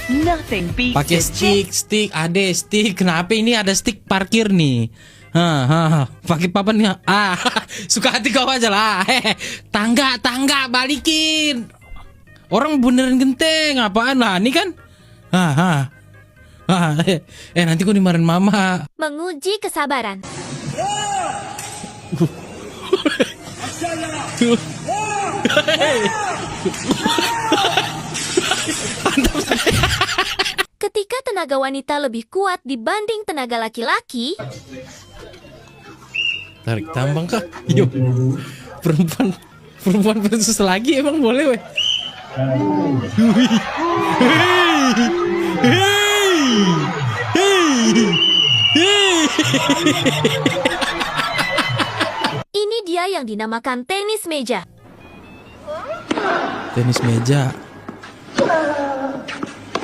Nothing beats Pakai stick, ade stick. Kenapa ini ada stick parkir nih? Pakai papan nih. Suka hati kau aja lah. Tangga, balikin. Orang beneran genteng, apaan lah? Ini kan? Nanti kau dimarahin mama. Menguji kesabaran. Ketika tenaga wanita lebih kuat dibanding tenaga laki-laki, Tarik tambang kah? Yuk. Perempuan versus lagi emang boleh weh. ini dia yang dinamakan tenis meja. Tenis meja.